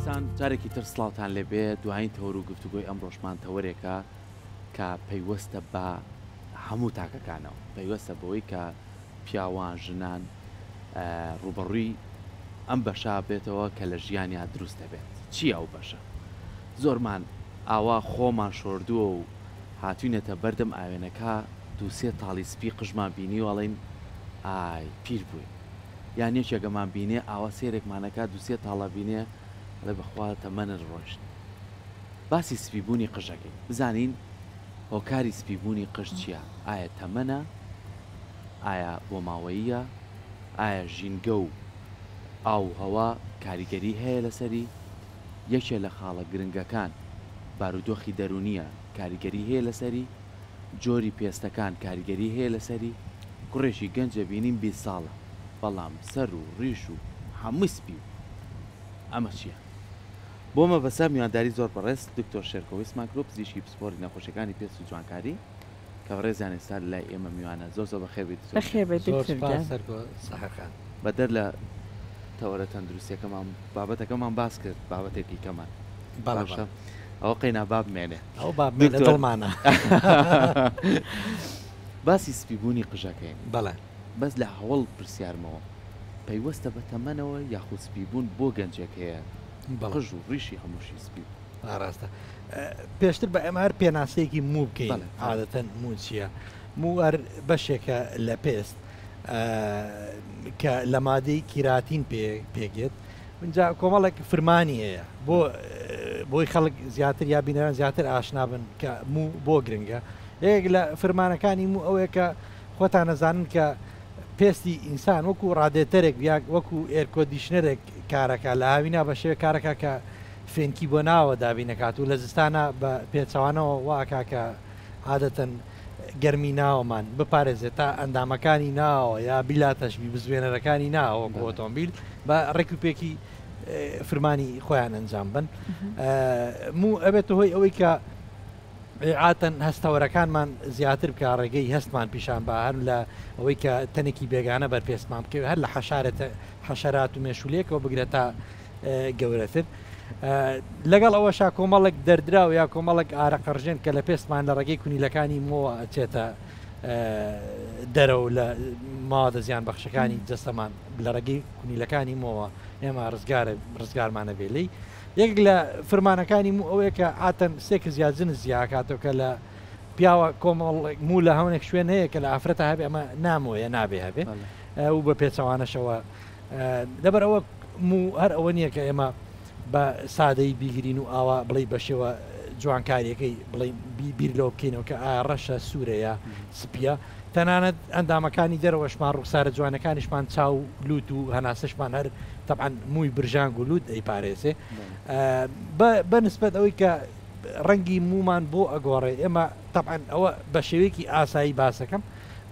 سان جارێکی تر سڵاوتان لێبێت دوایین تەوەر و گفتوگۆی ئەم ڕۆژمان تەوەرێکە کە پەیوەستە بە هەموو تاکەکانەوە پەیوەستە بەوەی کە پیاوان ژنان ڕوبەڕووی ئەم بەشا بێتەوە کە لە ژیانیا دروست دەبێت چی ئەو بەشە زۆرمان ئاوا خۆمان شۆردووە و هاتوینەتە بەردەم ئاوێنەکە دووسێ تاڵی سپی قژمان بینی وڵین ئای پیر بووی یان یەکێکەمان بینێ ئاوا سێرێکمانەکە دووسێ تاڵە بینێ لە بەخوا تەمەنە ڕۆژن باسی سپیبوونی قژەکەی بزانین هۆکاری سپیبوونی قژ چییە ئایا تەمەنە ئایا بۆ ماوەیە ئایا ژینگە و ئاو هەوا کاریگەری هەیە لەسەری یەکێ لە خاڵە گرنگەکان بارودۆخی دەرونیە کاریگەری هەیە لەسەری جۆری پێستەکان کاریگەری هەیە لەسەری کوڕێکی گەنجە بینیم 20 ساڵە بەڵام سەر و ڕیش و هەمووی سپی ئەمە چییە بۆمە بەسەر میوانداری زۆر بەڕێست دکتۆر شێرکۆوی سماکرۆ پزیشکی پسپۆری نەخۆشیەکانی پێست و جوانکاری کە ڕێزیان ئێستا لای ئێمە میوانە زۆر زۆر بەخێر بەدەر لە تەوەرە تەندروستیەکەمان بابەتەکەمان باس کرد بابەتێکی کەمان باشە ئەوە قەینا باب مێنێ ئەو دڵمانە باسی سپیبوونی قژەکەین بەڵێ بەس لە هەوڵ پرسیارمەوە پەیوەستە بە تەمەنەوە یاخود سپیبوون بۆ گەنجێک هەیە قژ و ڕیشی هەمووشی سپی ئاراستە پێشتر بە ئەمە هەر پێناسەیەکی موو بکەین عادەتەن مو چییە مو هەر بەشێکە لە پێست کە لە مادەی کیراتین پێگێت اینجا کۆمەڵێک فرمانی هەیە بۆی خەڵک زیاتر یا بینەران زیاتر ئاشنابن کە مو بۆ گرنگە یەک لە فرمانەکانی مو ئەوەیە کە خۆتان نەزانن کە پێستی ئینسان وەکو ڕادێتەرێک یا وەکو ئێرکۆدیشنەرێک کارەکە لە هاوینا بە شێوە کارەکە کە فێنکی بۆ ناوە دابینەکات و لە زستانە بە پێچەوانەوە واکە کە عادەتەن گەرمی ناوەمان بپارێزێت تا ئەندامەکانی ناوە یا بیلاتەشبی بزوێنەرەکانی ناوە بۆ ئۆتۆمبیل بە ڕێکوپێکی فرمانی خۆیان ئەنجام بن مو ئەبێت هۆی ئەوەی کە عاتەن هەستەوەرەکانمان زیاتر بکە ڕێگەی هەستمان پیشان بە هەر لە ئەوەی کە تەنێکی بێگانە بەرپێستمان بکەوێت هەر لە حەشارات و مێشولێکەوە بگرێت تا گەورەتر لەگەڵ ئەوەشا کۆمەڵک دەردرا و یا کۆمەڵک ئارەقەڕژێن کە لە پێستمان لە ڕێگەی کونیلەکانی مۆوە ئەچێتە دەرەوە لە ماوە دەزیان بەخشەکانی جەستەمان لە ڕێگەی کونیلەکانی مۆوە ئێمە ڕزگارمانە بێلەی یەک لە فرمانەکانی ئەوەیە کە ئاتەن سێکە زیادزن زیاکاتەوە کە لە پیاوە کۆمەڵ مو لە هەونێک شوێن هەیە کە لە ئافرەتە هەبێ ئەمە نامۆیە نابێ هەبێ و بە پێچەوانەشەوە لەبەر ئەوە مو هەر ئەوە نییە کە ئێمە بە سادەی بیگرین و ئاوا بڵێ بەشێوە جوانکاریەکەی بڵێ بیر لەوە بکەینەوە کە ڕەشە سوورەیە سپیە تەنانەت ئەندامەکانی دەرەوەشمان ڕوخسارە جوانەکانیشمان چاو لوت و هەناسەشمان هەر طبعاً مووی برژانگ و لوت ئەیپارێسێ بەنسبەت ئەوەی کە ڕەنگی مومان بۆ ئەگۆڕێ ئێمە طبعاً ئەوە بە شێوەیەکی ئاسایی باسەکەم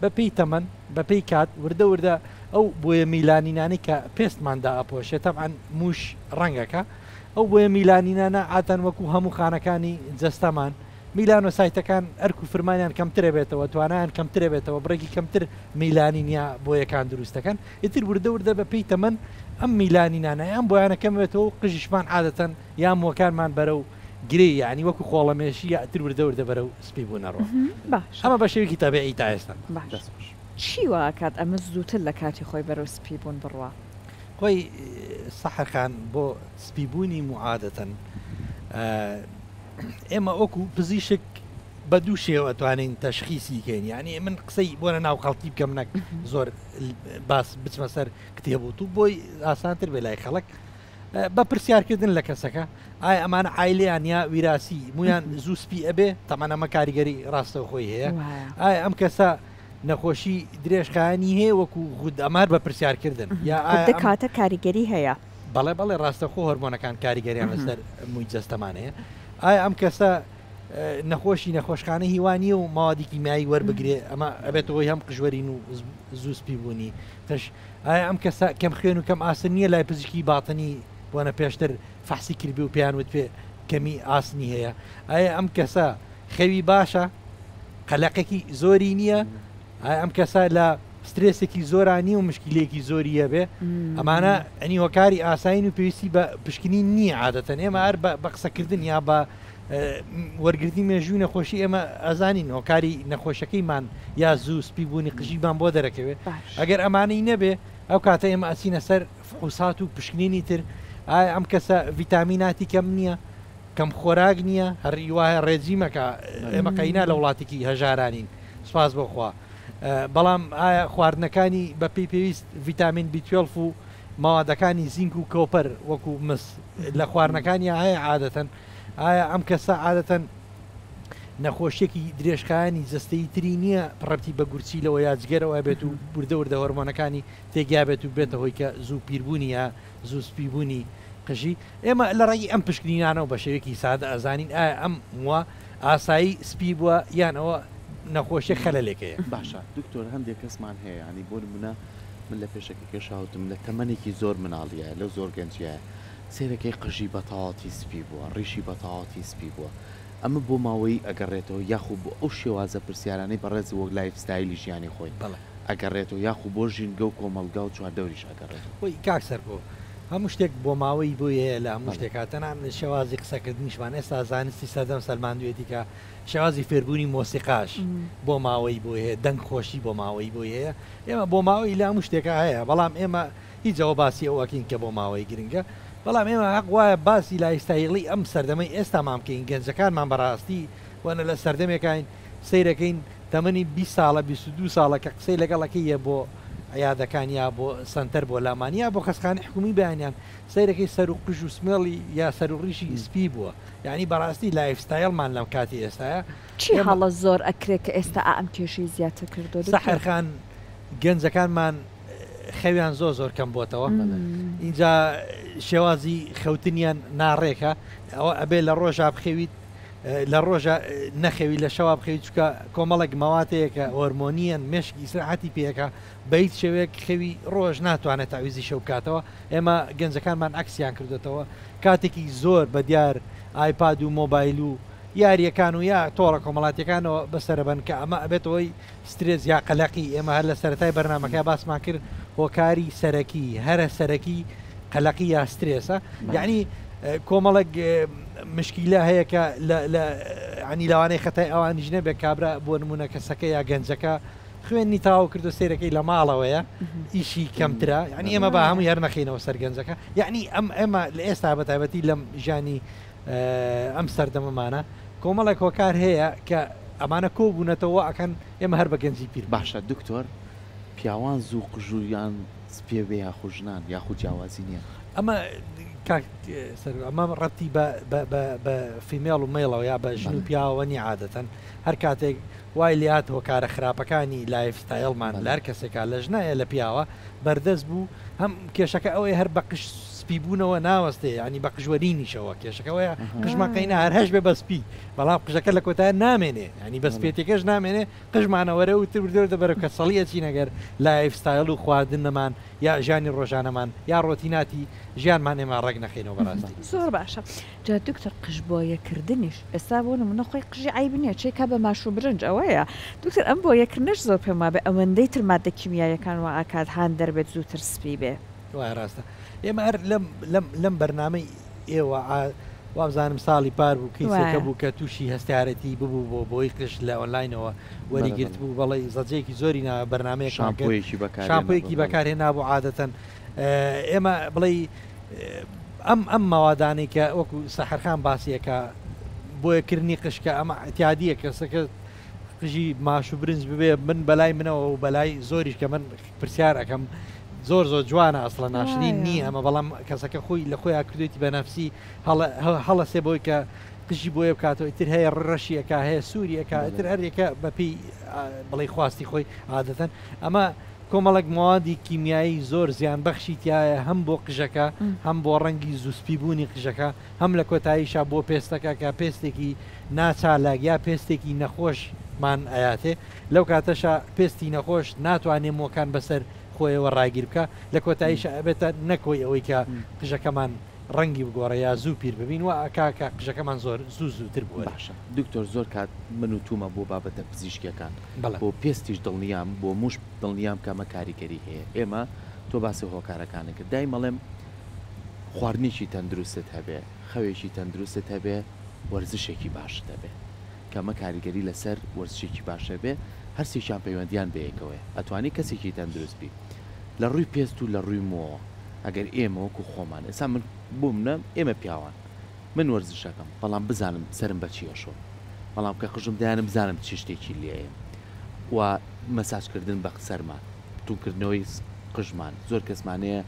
بەپێی تەمەن بەپێی کات وردە وردە ئەو بۆیە میلانینانی کە پێستماندا ئەپۆشێت طبعاً موش ڕەنگەکە ئەو بۆیە میلانینانە ئاتەن وەکو هەموو خانەکانی جەستەمان میلان و سایتەکان ئەرک و فرمانیان کەمترە بێتەوە توانیان کەمترە بێتەوە بڕێکی کەمتر میلانینیا بۆیەکان دروستەکەن ئیتر وردە وردە بەپێی تەمەن ئەم میلانینانە یان بۆیانەکەم بێتەوە قژیشمان عادەتەن یان مۆکانمان بەرەو گرێ یعنی وەکو خۆڵەمێشی یاتر وردە وردە بەرەو سپی بوونەڕۆ ئەمە بە شێوەیەکی تەبیعی تا ئێستا چی واکات ئەمە زووتر لە کاتی خۆی بەرەو سپی بوون بڕوا خۆی سەحرخان بۆ سپیبوونی معادەتەن ئێمە ئۆکو پزیشک بە دوو شێوە توانین تەشخیسی کەین یعنی من قسەی بۆنە ناو خەڵکی بکەم نەک زۆر باس بچمە سەر کتێبوت و بۆی ئاسانتر بێ لای خەڵک بە پرسیارکردن لە کەسەکە ئایا ئەمانە ئایلیان یا ویراسی مویان زوو سپی ئەبێ تەمەنەمە کاریگەری ڕاستە خۆی هەیە ئایا ئەم کەسە نەخۆشی درێژخانی هەیە وەکو غود ئەمار بە پرسیارکردن یا کاتە کاریگەری هەیە بەڵێ ڕاستەخۆ هۆرمۆنەکان کاریگەریان لەسەر مووی جەستەمانەیە ئایا ئەم کەسە نەخۆشخانە هیوانی و ماوەدی کیمیایی وەربگرێ ئەمە ئەبێتەوەی هەم قژوەرین و زوو سپی بوونی تەش ئایا ئەم کەسە کەم خوێن و کەم ئاسن نییە لای پزیشکی باتنی بۆنە پێشتر فەحسی کردبی و پێیان وت پێ کەمی ئاسنی هەیە ئایا ئەم کەسە خەوی باشە قەلەقێکی زۆری نییە ئایا ئەم کەسە لە سترێسێکی زۆرانی و مشکلێکی زۆریە بێ ئەمانە ئەنی هۆکاری ئاساین و پێویستی بە پشکنی نییە عادەتەن ئێمە هەر بە قسەکردن یا بە وەرگرتی مێژووی نەخۆشی ئێمە ئەزانین هۆکاری نەخۆشەکەیمان یا زوو سپی بوونی قژیمان بۆ دەرەکەوێت ئەگەر ئەمانەی نەبێ ئەو کاتە ئێمە ئەچینە سەر فحوسات و پشکنینی تر ئایا ئەم کەسە ڤیتامیناتی کەم نییە کەم خۆراک نییە هەڕی وایە ڕێجیمەکە ئێمە قەینا لە وڵاتێکی هەژارانین سپاس بۆخوا بەڵام ئایا خواردنەکانی بە پێی پێویست ڤیتامین B12 و ماوادەکانی زینک و کۆپەر وەکو مس لە خواردنەکانی هەیە عادەتەن ئایا ئەم کەسە عادەتەن نەخۆشیێکی درێژخایانی جستەی تری نییە ڕەتی بە گورچیلەوە یاجگەرەوە بێت و بوردە وردە هۆرمۆنەکانی تێگیا بێت و بێتە هۆی کە زوو پیربوونی یا زوو سپیبوونی قژی ئێمە لە ڕێی ئەم پشکنینانەوە بە شێوەیەکی سادە ئەزانین ئایا ئەم وە ئاسایی سپی بووە یانەوە نەخۆشیە خەلەلێکەیە باشە دکتۆر هەندێک کەسمان هەیە ینی بۆ نمونە من لە پێشەکەکە شاوتم لە تەمەنێکی زۆر مناڵیە لە زۆر گەنجە سێرەکەی قژی بە تەواتی سپی بووە ڕیشی بە تەواتی سپی بووە ئەمە بۆ ماوەی ئەگەڕێتەوە یاخود بۆ ئەو شێوازە پرسیارانەی بەڕێز وەک لایفستایلی ژیانی خۆی ئەگەڕێتەوە یاخود بۆ ژینگە و کۆمەلگا و چواردەوریش ئەگەڕێتەوە خۆی کاکسەر بۆ هەموو شتێک بۆ ماوەی بۆیە لە هەموو شتێکا تەنان شێوازی قسەکردنیشمان ئێستا زانستی سەردەم سەلماندوێتی کە شێوازی فێربوونی مۆسیقاش بۆ ماوەی بۆ هەیە دەنگ خۆشی بۆ ماوەی بۆ هەیە ئێمە بۆ ماوەی لە هەموو شتێکە هەیە بەڵام ئێمە هیچەوە باسی ئەوەکەین کە بۆ ماوەی گرنگە بەڵام ئێمە حەق وایە باسی لایستایلی ئەم سەردەمەی ئێستا مامکەین گەنجەکانمان بەڕاستی وەنە لە سەردەمێکین سیرەکەین تەمەنی 20 ساڵە 22 ساڵە کە قسەی لەگەڵەکەیە بۆ عیادەکان یا بۆ سنتەر بۆ لامانیا بۆ خەسخانی حکومی بەیانیان سیرەکەی سەر و قژ و سمێڵی یا سەر و ڕیشی سپی بووە یعنی بەڕاستی لایفستایلمان لەم کاتی ئێستاە چی هەڵە زۆر ئەکرێت کە ئێستا ئەم کێشەی زیاتر کردو سەحرخان گەنجەکانمان خەویان زۆر کەم بۆتەوە اینجا شێوازی خەوتنیان ناڕێکە ئەوە ئەبێ لە ڕۆژا بخەویت لە ڕۆژە نەخەوی لە شەوا بخەویت چکە کۆمەڵک مەواتەیەکە هۆرمۆنیەن مشکی ئیسراحەتی پێەکە بەیت شێوەیەک خەوی ڕۆژ ناتوانێت تاویزی شەو بکاتەوە ئێمە گەنجەکانمان ئەکسیان کردوێتەوە کاتێکی زۆر بە دیار ئایپاد و مۆبایل و یاریەکان و یا تۆڕە کۆمەڵاتیەکانەوە بەسەربن کە ئەمە ئەبێتەوەی سترێز یا قەلەقی ئێمە هەر لە سەرەتای بەرنمەکە باسمان کرد هۆکاری سەرەکی هەرە سەرەکی قەلەقی یا سترێسە یعنی کۆمەڵک مشکیلە هەیە کە عنی لەوانەیە خەتای ئەوانیش نەبێ کابرا بۆ نمونە کەسەکە یا گەنجەکە خوێنی تاو کردو سیرەکەی لە ماڵەوەیە ئیشی کەمترا ینی ئێمە بە هەموو یار نەخینەوە سەر گەنجەکە یعنی ئێمە لە ئێستا بەتایبەتی لەم ژانی ئەم سەردەمەمانە کۆمەڵێک هۆکار هەیە کە ئەمانە کۆبوونەتەوە ئەکەن ئێمە هەر بە گەنجی پیر باشە دکتۆر پیاوان زوو قژویان سپێ یاخوژنان یاخود جیاوازی نییە ئەمە ئەمە ڕەتی بە فیمێڵ و مێڵەوە یا بە ژن و پیاوەنی عادەتەن هەر کاتێک وای لات هۆکارە خراپەکانی لایفستایلمان لەر کەسێکا لە ژنایە لە پیاوە بەردەست بوو هەم کێشەکە ئەوەی هەر بە قش سپیبوونەوە ناوەستێ ینی بە قژوەرینیشەوە کێشەکەەوەیە قژماقینە هەر هەش بێ بەسپی بەڵام قژەکە لە کۆتای نامێنێ ینی بە سپێتێکەش نامێنێ قژمانەوەرە و تردێ بەرە کە سەڵیە چینەگەر لایفستایل و خواردنەمان یا ژیانی ڕۆژانەمان یا ڕۆتیناتی ژیانمان ئێمە ڕێک نەخینەوە بەڕاستی زۆر باشە جا دکتۆر قژ بۆیەکردنیش ئێستا بۆ نمونە خۆی قژی عیب نییە چێکا بە ماش و برنج ئەوەیە دکتۆر ئەم بۆیەکردنش زۆر پێما بێ ئەوەندەی تر مادە کیمیایەکان وە ئاکات هاان دەربێت زووتر سپی بێ وای ڕاستە ئێمە هەر لەم بەرنامەی ئێوە وابزانم ساڵی پار بوو کەیسەکە بوو کە تووشی هەستارەتی ببوو بۆی قش لە ئۆنلاینەوە وەریگرت بوو بەڵێ زەجەیەکی زۆری بەرنمەیە شامپۆیەکی بەکارهێنا بوو عادەتەن ئێمە بڵێ ئەم ماوادانەی کە وەکو سەحرخان باسیەکە بۆیەکردنی قشکە ئەمە ئەتیادیە کەسەکە قژی ماش و برنج ببێ من بەلای منەوە و بەلای زۆریش کە من پرسیار ئەەکەم زۆر جوانە ئەسڵە ناشرین نییە ئەمە بەڵام کەسەکە خۆی لە خۆی کردێتی بە نەفسی هەڵە سێ بۆی کە قژی بۆیە بکاتەوە ئیتر هەیە ڕەشیەکە هەیە سووریەکە ئیتر هەرێکە بەپی بڵێ خواستی خۆی عادەتەن ئەمە کۆمەڵک موادی کیمیایی زۆر زیان بەخشی تایە هەم بۆ قژەکە هەم بۆ ڕەنگی زووسپیبوونی قژەکە هەم لە کۆتاییشا بۆ پێستەکە کە پێستێکی ناچالاک یا پێستێکی نەخۆشمان ئاياتێ لەو کاتەشە پێستی نەخۆش ناتوانێ مۆکان بەسەر خۆیەوە ڕاگیر بکە لە کۆتاییشە ئەبێتە نەکۆی ئەوەی کە قژەکەمان ڕەنگی بگۆڕە یا زوو پیر ببین و کاکە قژەکەمان زۆر زووتر بووە. باشە دکتۆر زۆر کات من و تومە بۆ بابەتە پزیشکیەکان بۆ پێستیش دڵنیام بۆ موش دڵنیام کامە کاریگەری هەیە ئێمە تۆ باسی هۆکارەکانە کرد دای مەڵێم خواردنێکی تەندروستت هەبێ خەوێکی تەندروستت هەبێ وەرزشێکی باش دەبێت کەمە کاریگەری لەسەر وەرزشێکی باشە بێ هەرسێکیان پەیوەندیان بەیەکەوەی ئەتوانی کەسێکی تەندروست بی لە ڕووی پێست و لە ڕووی مۆوە ئەگەر ئێمە وەکو خۆمان ئێستا من بوومنە ئێمە پیاوان من وەرزشەکەم بەڵام بزانم سرم بەچیە شۆ بەڵام کە قژم دایانم بزانم چ شتێکی لێیە و مەساجکردن بە سەرمان توکردنەوەی قژمان زۆر کەسمانەیە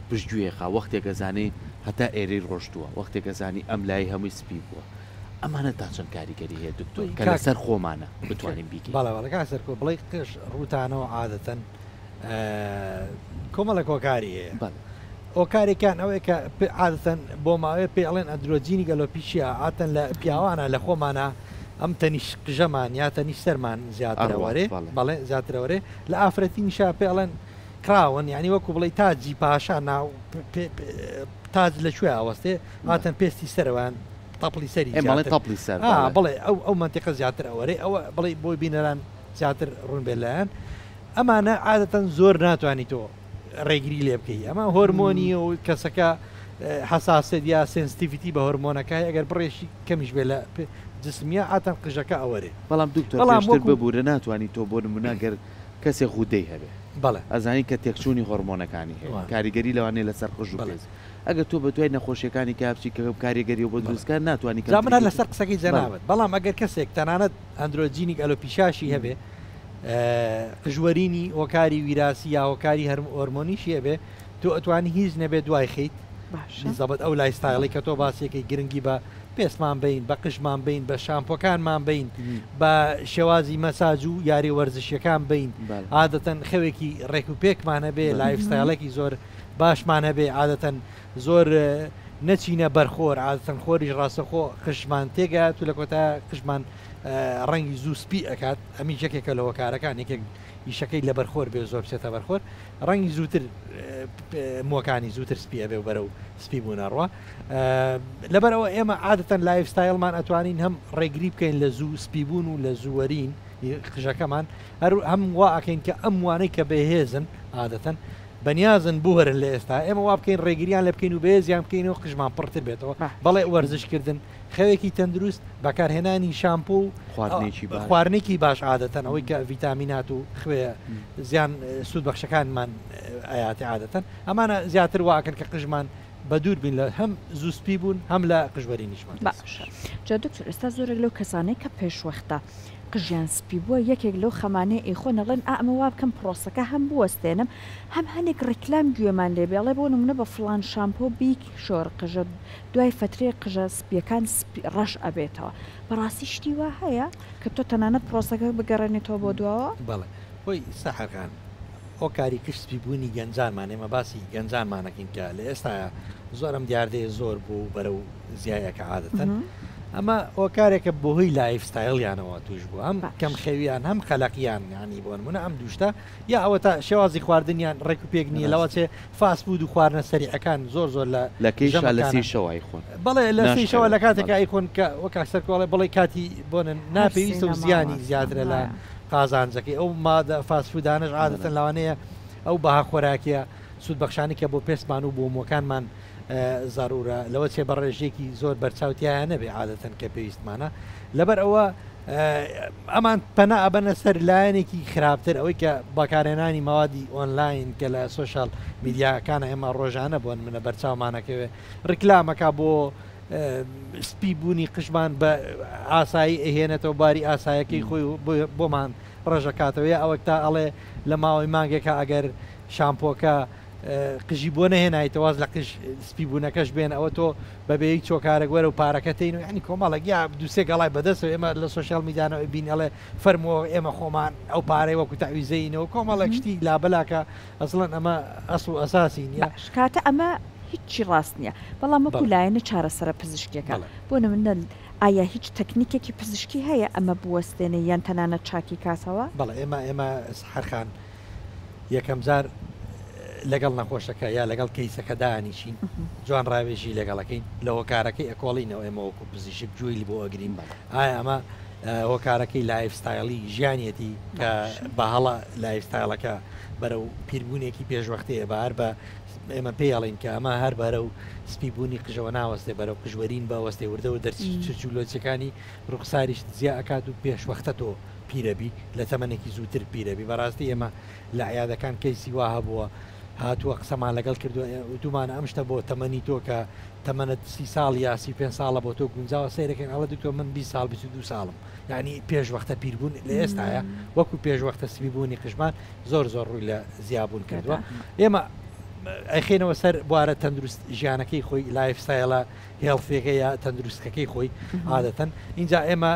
پشتگوێخا وەختێک گەزانی هەتا ئێرەی ڕۆشتووە وەختێک گەزانی ئەم لای هەمووی سپی بووە ئەمانە تا چەند کاریگەری هەیە دکتۆر کە لەسەر خۆمانە بتوانین بیکەین بەڵێ سەرکۆ بڵێ قش ڕوتانەوە عادەتەن کۆمەڵە کۆکاری هەیە ئۆکارێکان ئەوەیە کە عادەتەن بۆ ماوەیە پێڵێن ئەندرۆجینی گەلۆپیشیە ئاتەن لە پیاوانە لە خۆمانە ئەم تەنیش قژەمان یا تەنیش سەرمان زیاترەوەرێ بەڵێ زیاترەوەرێ لە ئافرەتی نیشا پێڵێن کراون یعنی وەکو بڵێ تاجی پاشا ناو تاج لەکوێ ئاوەستێ هاتەن پێستی سەرەوەیان تاپڵی سەری تاپڵی سەر بڵێ ئەو منتیقە زیاتر ئەوەرێ ئەوە بڵێ بۆی بینەران زیاتر ڕوون بێ لایەن ئەمانە عادەتەن زۆر ناتوانانی تۆ ڕێگری لێ بکەی ئەمە هۆرمۆنی و کەسەکە حساسیت یا سنسیتیڤیتی بە هۆرمۆنەکەی ئەگەر بڕێشی کەمیش بێ لە جسمیە ئاتەن قژەکە ئەوەرێ بەڵام دکتۆر ببوورە ناتوانانی تۆ بۆ نمونەگەر کەسێک خودەی هەبێ بەڵێ ئەزانی کە تێکچوونی هۆرمۆنەکانی هەیە کاریگەری لەوانەیە لەسەر قژ و پێز ئەگەر تۆ بەتوای نەخۆشیەکانی کاپچی کە کاریگەری و بۆ دروستکار ناتوانانی منە لەسەر قسەکەی جەنابەت بەڵام ئەگەر کەسێک تەنانەت ئەندرۆجینی ئەلۆپیشاشی هەبێ قژوەرینی هۆکاری ویراسی یا هۆکاری هۆرمۆنیشی هەبێ تۆ ئەتوانی هیچ نەبێت دوای خیت زەبەت ئەو لایستایڵی کە تۆ باسیەکەی گرنگی بە پێستمان بین بە قژمان بین بە شامپۆکانمان بین بە شێوازی مەساج و یاری وەرزشیەکان بین عادەتەن خەوێکی ڕێکوپێکمان هەبێ لایفستایڵێکی زۆر باشمان هەبێ عادەتەن زۆر نەچینە بەرخۆر عادەتەن خۆریش ڕاستەخۆ قژمان تێگات و لە کۆتا قژمان ڕەنگی زوو سپی ئەکات ئەمی یەکێکە لە هۆکارەکان یەکێک ئیشەکەی لە بەرخۆر بێ زۆر بچێتە بەرخۆر ڕەنگی زووتر مۆکانی زووتر سپیە بێ و بەرە و سپی بوونەڕوە لەبەرەوە ئێمە عادەتەن لایفستایلمان ئەتوانین هەم ڕێگری بکەین لە زوو سپیبوون و لە زووەرین قژەکەمان هەم وا ئەکەین کە ئەم وانەی کە بەهێزن عادەتەن بەنیازن بوهرن لە ئێستا ئێمە وا بکەین ڕێگریان لە بکەین و بێزیان بکەینەوە قژمان پڕتر بێتەوە بەڵێ وەرزشکردن خەوێکی تەندروست بەکارهێنانی شامپۆ و خواردنێکی باش عادەتەن ئەوەی کە ڤیتامینات و خوێ زیان سوود بەخشەکانمان ئاياتی عادەتەن ئەمانە زیاتر واکەن کە قژمان بە دوور بین لە هەم زووسپی بوون هەم لە قژوەرینیشمان جا دکتۆر ئێستا زۆرێک لەو کەسانەی کە پێشوەختە قژیان سپی بووە یەکێک لەو خەمانەی ئیخۆ نەڵێن ئەمە وا بکەم پرۆسەکە هەم بوەستێنم هەم هەنێک ڕێکلام گوێمان لێ بێڵێ بۆ نمونە بە فڵان شامپۆ بیک شۆر قژە دوای فترێ قژە سپیەکان ڕەش ئەبێتەوە بەڕاستی شتی وا هەیە کە تۆ تەنانەت پرۆسەکە بگەڕێنێتەوە بۆ دووەوە بەڵێ خۆی سەحەکان هۆکاری کشتی بوونی گەنجانمان ئێمە باسی گەنجانمانەکەین کە لە ئێستا زۆرم دیاردەیە زۆر بوو بەرە و زیایەکە عادەتەن ئەمە هۆکارێکە بۆهۆی لایفستایلیانەوە توش بوو ئەم کەم خەویان هەم خەلقیان ینی بۆ نمونە ئەم دوشتە یا ئەوە تا شێوازی خواردنیان ڕێک و پێک نییە لەوە چێ فاست فود و خواردنە سەریعەکان زۆر لە کەیش لە سی شەوای خۆن بەڵێ لە سی شەوە لە کاتێکە ئایخۆن کە وەک سەرکۆڵێ بڵێ کاتی بۆنن ناپێویستە و زیانی زیاترە لە قازانجەکەی ئەو مادە فاست فودانش عادەتەن لەوانەیە ئەو بەها خۆراکیە سوود بەخشانی کە بۆ پێستمان و بۆ مۆکانمان زارورە لەوە چێ بە ڕێژێکی زۆر بەرچاوتیان نەبێ عادەتەن کە پێویستمانە لەبەر ئەوە ئەمان پەنا ئەبەنە سەر لایەنێکی خراپتر ئەوەی کە بەکارهێنانی ماوادی ئۆنلاین کە لە سوۆشال میدیاکانە ئێمە ڕۆژانە بۆن منە بەرچاومانەکەوێ ڕیکلامەکە بۆ سپی بوونی قژمان بە ئاسایی ئەهێنێتەوە باری ئاسایەکەی خۆی بۆمان ڕێژەکاتەوەی ئەوە تا ئەڵێ لە ماوەی مانگێکە ئەگەر شامپۆکە قژی بۆ نەهێنایتەواز لە قژ سپی بوونەکەش بێن ئەوە تۆ بەبێی چۆکارە گوەرە و پارەکەتین و ینی کۆمەڵک یا دووسێ گەڵای بەدەستەوە ئێمە لە سوۆشال میدیانەوە بین ئەڵێ فەرمەوە ئێمە خۆمان ئەو پارەی وەکو تاویزەینەوە کۆمەڵک شتی لابلاکە ئەسڵەن ئەمە ئەسڵ و ئەساسی نیە کاتە ئەمە هیچی ڕاست نییە بەڵام وەکو لایەنە چارەسەرە پزیشکیەکە بۆ نمونە ئایا هیچ تەکنیکێکی پزیشکی هەیە ئەمە بوەستێنە یان تەنانەت چاکی کاسەوە بەڵێ ئێمە هەرخان یەکەم جار لەگەڵ نەخۆشەکە یا لەگەڵ کەیسەکە دانیشین جوان ڕاوێژی لەگەڵەکەین لە هۆکارەکەی ئەکۆڵینەوە ئێمە وەکو پزیشک جوێلی بۆ ئەگرین ئایا ئەمە هۆکارەکەی لایفستایلی ژیانیەتی کە بە هەڵە لایفستایلەکە بەرەو پیربوونێکی پێشوەختەیە بە هەر بە ئێمە پێڵین کە ئەمە هەر بەرە و سپیبوونی قژەوە ناوەستێ بەرەو قژوەرین بەوەستێ وردەوە دەرچلۆچەکانی ڕوخساریش زیاد ئەکات و پێشوەختە تۆ پیرەبی لە تەمەنێکی زووتر پیرەبی بەڕاستی ئێمە لە عیادەکان کەیسی وا هەبووە هاتووە قسەمان لەگەڵ کردو دومانە ئەم شتە بۆ تەمەنی تۆ کە تەمەنت 30 ساڵ یا 35 ساڵە بۆ تۆ گونجاوە سیرەکەن ئەڵە دوتۆ من 20 ساڵ 22 ساڵم یعنی پێشوەختە پیربوون لە ئێستاە وەکو پێشوەختە سپیبوونی قژمان زۆر ڕووی لە زیابوون کردووە ئێمە ئەخێنەوە سەر بوارە تەندروست ژیانەکەی خۆی لایفستایلە هێڵفێکە یا تەندروستەکەی خۆی عادەتەن اینجا ئێمە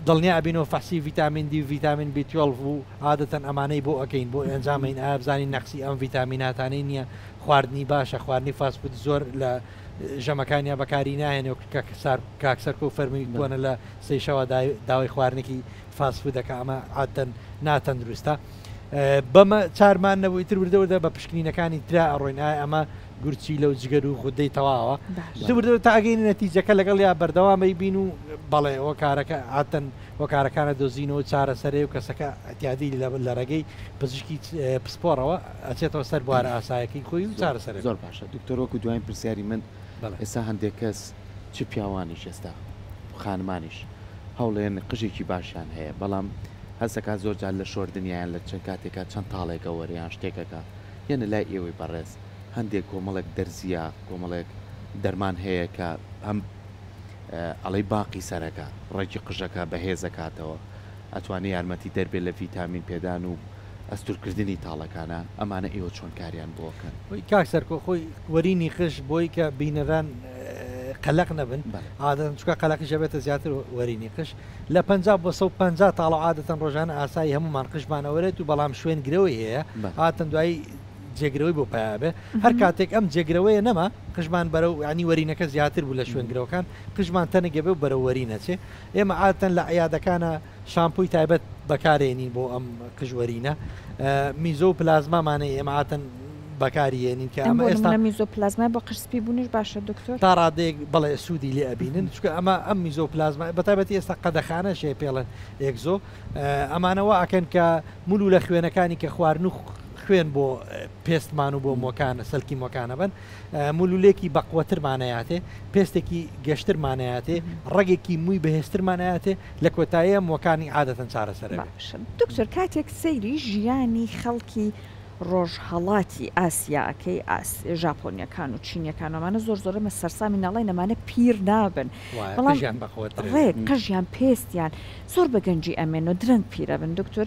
دڵنیا بینەوە فەحسی ڤیتامین دی و ڤیتامین B12 و عادەتەن ئەمانەی بۆ ئەەکەین بۆ ئەنجامین ئابزانین نەقسی ئەم ڤیتامیناتانەی نییە خواردنی باشە خواردنی فاسفود زۆر لە ژەمەکانیا بەکاری ناهێنێ کاکسەر و فەرمی بوونە لە سەیشەوە داوای خواردنێکی فاسفودەکە ئەمە عادەن ناتەندروستە بەمە چارمان نەبووی تر وردەوردە بە پشکنینەکانی ترا ئەڕۆین ئەمە گورچی لەو جگەر و خودەی تەواوە وردەوە تاگەین نەتیجەکە لەگەڵ یا بەردەوامەی بین و بەڵێ وەکارەکە عاتەن وەکارەکانە دۆزینەوە چارەسەرێ و کەسەکە ئەتیادی لە ڕێگەی پزیشکی پسپۆرەوە ئەچێتەوە سەر بوارە ئاسایەکەی خۆی و چارەسەر زۆر باشە دکتۆر وەکو دوایین پرسیاری من ئێستا هەندێک کەس چ پیاوانیش ئێستا خانمانیش هەوڵێن قژێکی باشیان هەیە بەڵام هەستەکە زۆر جار لە شۆردنیان لە چەند کاتێکا چەند تاڵێکە وەریان شتێکەکە یەنە لای ئێوەی بەڕێز هەندێک کۆمەڵێک دەرزیە کۆمەڵێک دەرمان هەیە کە هەم ئەڵەی باقی سەرەکە ڕێکی قژەکە بەهێزەکاتەوە ئەتوانێت یارمەتی دەربێت لە ڤیتامین پێدان و ئەستورکردنی تاڵەکانە ئەمانە ئێوە چۆن کاریان بۆکەن کاک سەرکۆ خۆی وەرینی خش بۆی کە بینەران قەلق نەبن عادەتەن چکە قەلقیشە بێتە زیاتر وەرینی قش لە 50 بۆ 150 تاڵە عادەتەن ڕۆژانە ئاسایی هەمومان قژمانەوەرێت و بەڵام شوێن گرەوەی هەیە هاتن دوایی جێگرەوەی بۆ پیابێ هەر کاتێک ئەم جێگرەوەیە نەما قژمان بەرەو ینی وەرینەکە زیاتر بوو لە شوێنگرەوەکان قژمان تەنەگەبێ و بەرەو وەرینەچێ ئێمە عادەتەن لە عیادەکانە شامپوی تایبەت بەکارێنین بۆ ئەم قژوەرینە میزۆ و پلازمامانەی ئێمە عادەتەن بەکاریێنین کە ئەمە ئێستا میزۆ پلازما بۆ قشسپی بوونیش باشە دکتۆر تا ڕادێک بەڵێ سوودی لێ ئەبینن چکە ئەمە ئەم میزۆ پلازما بەتایبەتی ئێستا قەدەخانە شێ پێڵەن ئێکزۆ ئەمانەوە ئەکەن کە مولو لە خوێنەکانی کە خواردن و خوێن بۆ پێستمان و بۆ مۆکانە سەلکی مۆکانە بن مولولێکی بەقوەترمانەیاتێ پێستێکی گەشترمانەیاتێ ڕێگێکی مووی بەهێسترمانەیاتێ لە کۆتاییە مۆکانی عادەتەن چارەسەر دکتۆر کاتێک سەیری ژیانی خەڵکی ڕۆژهەڵاتی ئاسیاکەی ژاپۆنیەکان و چینیەکانەمانە زۆر زۆرمە سەرسامی ناڵی نەمانە پیر نابن ڕێک قژیان پێستیان زۆر بە گەنجی ئەمێن و درەنگ پیرە بن دکتۆر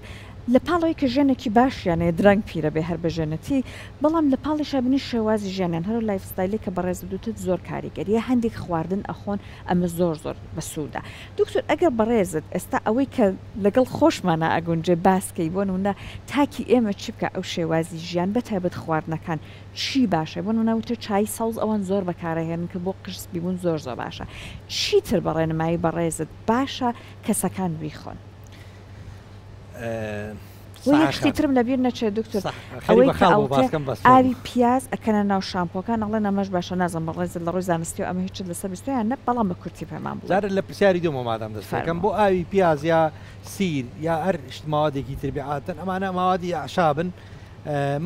لە پاڵەوەی کە ژێنێکی باشیانەیە درەنگ پیرە بێ هەر بەژێنەتی بەڵام لە پاڵی شابنی شێوازی ژیانیان هەر لایفستایلی کە بەڕێز دوتت زۆر کاریگەریە هەندێک خواردن ئەخۆن ئەمە زۆر زۆر بەسوودا دکتۆر ئەگەر بەڕێزت ئێستا ئەوەی کە لەگەڵ خۆشمانە ئەگونجێ باسکەی بۆ نوندا تاکی ئێمە چی بکە ئەو شێوازی ژیان بەتایبەت خواردنەکان چی باشە بۆ ناوتە چای سەوز ئەوان زۆر بەکارەهێنن کە بۆ قژسپی بوون زۆر زۆر باشە چیتر بەڕێنمایی بەڕێزت باشە کەسەکان بیخۆن وەیەکشتی ترم لەبیر نەچێت دکتۆر ئەوەی ئاوی پیاز ئەکەنە ناو شامپۆکان ئەڵێ نەمەش باشە نازم بەڕێزت لە ڕۆی زانستی و ئەمە هیچ لەسەر بیستۆیان نە بەڵام بە کورتی پەیمان بوو زارە لە پرسیاری دوو مادام دەستەکەم بۆ ئاوی پیاز یا سیر یا هەر ماوادێکی تربیعاتن ئەمانە ماوادی ئاشابن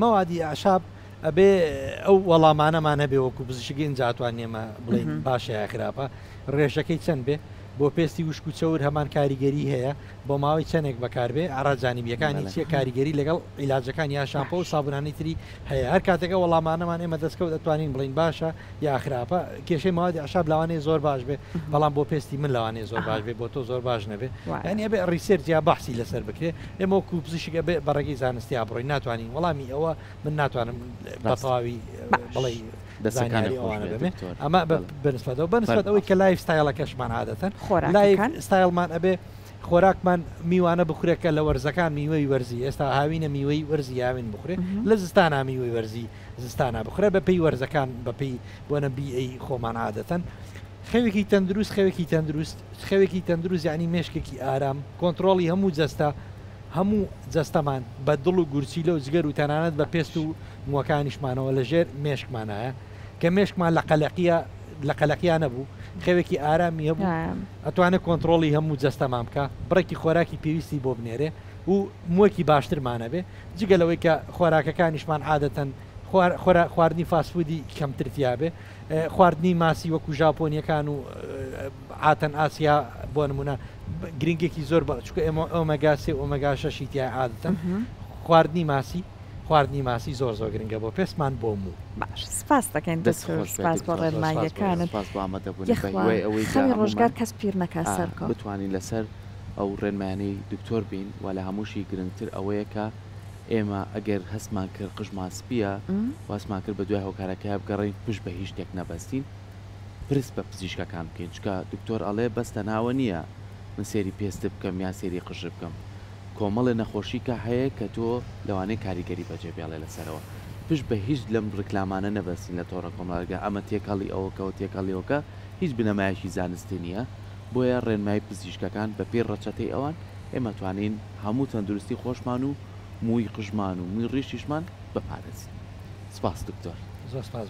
ماوادی ئاشاب ئەبێ ئەو وەڵامانەمان هەبێ وەکو پزیشکی ئینجاتوانێمە بڵین باشە یا خراپە ڕێژەکەی چەند بێ بۆ پێستی وشک و چەور هەمان کاریگەری هەیە بۆ ماوەی چەندێک بەکاربێ ئاراجانیبیەکانی چیە کاریگەری لەگەڵ عیلاجەکان یا شامپۆ و سابونانی تری هەیە هەر کاتێکە وەڵامانەمان ئێمە دەستکەوت دەتوانین بڵین باشە یا خراپە کێشەی ماوەدی عشاب لەوانەیە زۆر باش بێ بەڵام بۆ پێستی من لەوانەیە زۆر باش بێ بۆ تۆ زۆر باش نەبێ یعنی ئەبێ ڕیسێرچ یا بەحسی لەسەر بکرێ ئێمە وەکو پزیشک بێ بەڕێگەی زانستی ئابڕۆی ناتوانین وەڵامی ئەوە من ناتوانم بەتەواوی بڵێ ئەمە بەنسبەت ئەوەی کە لایف ستایلەکەشمان عادەتەن لایف ستایلمان ئەبێ خۆراکمان میوانە بخورێکە لە وەرزەکان میوەی وەرزی ئێستا هاوینە میوەی وەرزی یاوین بخورێ لە زستانە میوەی وەرزی زستانە بخورێ بە پێی وەرزەکان بەپی بۆنە بیئی خۆمان عادەتەن خەوێکی تەندروست خەوێکی تەندروست یعنی مێشکێکی ئارام کۆنتترۆڵی هەموو جەستە هەموو جەستەمان بە دڵ و گورچیلە و جگەر و تەنانەت بە پێست و موەکانیشمانەوە لە ژێر مێشکمانایە کە مێشکمان لە قەلەقیان نەبوو خەوێکی ئارامیە بوو ئەتوانێت کۆنتترۆلی هەموو جەستەمان بکە بڕێکی خۆراکی پێویستی بۆ بنێرێ و مووەکی باشترمانە بێ جگەلەوەی کە خۆراکەکانیشمان عادەتەن خواردنی فاسفودی کەمترتیا بێ خواردنی ماسی وەکو ژاپۆنیەکان و ئاتەن ئاسیا بۆ نمونە گرنگێکی زۆر بە چکە ئۆمەگا سێ ئۆمەگا شەشی تیا عادەتەن خواردنی ماسی زۆر زۆر گرنگە بۆ پێستمان بۆ موو باش سپاس دەکەین سپاس بۆ ڕێنماییەکانت خەوی ڕۆژگار کەس پیر نەکات سەرکە بتوانین لەسەر ئەو ڕێنمایانەی دکتۆر بین و لە هەمووشی گرنگتر ئەوەیە کە ئێمە ئەگەر هەستمان کرد قژمان سپیە واسمان کرد بە دوای هۆکارەکە بگەڕین پشت بە هیچ شتێک نەبەستین پرس بە پزیشکەکان بکەین چکە دکتۆر ئەڵێ بەستە ناوە نییە من سێری پێست بکەم یا سێری قژ بکەم کۆمەڵی نەخۆشی کە هەیە کە تۆ لەوانەیە کاریگەری بەجێ بێڵێ لەسەرەوە پشت بە هیچ لەم ڕکلامانە نەبەستین لە تۆڕە کۆمەڵگە ئەمە تێکەڵی ئەوەکەەوە تێکەڵیەوەکە هیچ بنەمایشی زانستی نییە بۆیە ڕێنمای پزیشکەکان بە پێ ڕەچەتەی ئەوان ئێمە توانین هەموو تەندروستی خۆشمان و مووی قژمان و مووی ڕیشیشمان بپارێزین. سپاس دکتۆر. زۆر سپاس.